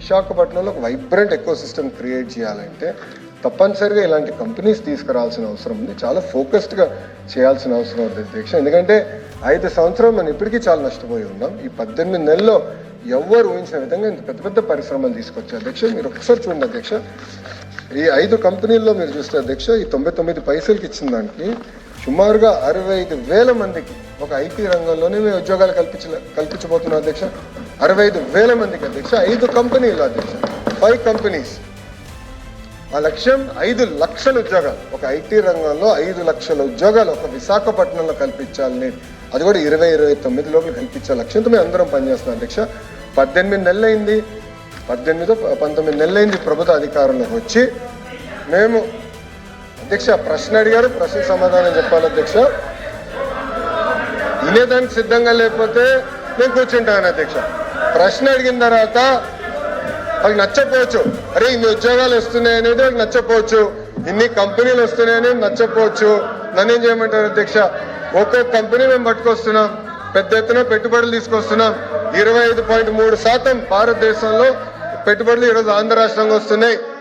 విశాఖపట్నంలో ఒక vibrant eco system create చేయాలంటే తప్పనిసరిగా ఇలాంటి కంపెనీస్ తీసుకురావాల్సిన అవసరం ఉంది. చాలా ఫోకస్డ్గా చేయాల్సిన అవసరం ఉంది అధ్యక్ష. ఎందుకంటే 5 సంవత్సరాలు మనం ఇప్పటికీ చాలా నష్టపోయి ఉన్నాం. ఈ 18 నెలల్లో ఎవ్వరు ఊహించిన విధంగా ఇంత పెద్ద పెద్ద పరిశ్రమలు తీసుకొచ్చారు అధ్యక్ష. మీరు ఒకసారి చూడండి అధ్యక్ష, ఈ 5 కంపెనీల్లో మీరు చూస్తే అధ్యక్ష, ఈ 99 పైసలకి ఇచ్చిన దానికి సుమారుగా 65,000 మందికి ఒక ఐటీ రంగంలోనే మేము ఉద్యోగాలు కల్పించబోతున్నాం అధ్యక్ష. 65,000 మందికి అధ్యక్ష. 5 కంపెనీలు అధ్యక్ష, 5 కంపెనీస్. ఆ లక్ష్యం 5 లక్షల ఉద్యోగాలు, ఒక ఐటీ రంగంలో 5 లక్షల ఉద్యోగాలు ఒక విశాఖపట్నంలో కల్పించాలని, అది కూడా 2029 లోపల కల్పించే లక్ష్యంతో మేము అందరం పనిచేస్తున్నాం అధ్యక్ష. 18 నెలలైంది, 19 నెలలైంది ప్రభుత్వ అధికారంలోకి వచ్చి. మేము అధ్యక్ష ప్రశ్న అడిగారు, ప్రశ్న సమాధానం చెప్పాలి అధ్యక్ష. వినేదానికి సిద్ధంగా లేకపోతే నేను కూర్చుంటాను అధ్యక్ష. ప్రశ్న అడిగిన తర్వాత వాళ్ళకి నచ్చపోవచ్చు, అరే ఇన్ని ఉద్యోగాలు వస్తున్నాయి అనేది వాళ్ళకి నచ్చపోవచ్చు, ఇన్ని కంపెనీలు వస్తున్నాయని నచ్చపోవచ్చు. నన్నేం చేయమంటారు అధ్యక్ష? ఒక్కొక్క కంపెనీ మేము పట్టుకొస్తున్నాం, పెద్ద ఎత్తున పెట్టుబడులు తీసుకొస్తున్నాం. 25.3% భారతదేశంలో పెట్టుబడులు ఈరోజు ఆంధ్ర రాష్ట్రంగా వస్తున్నాయి.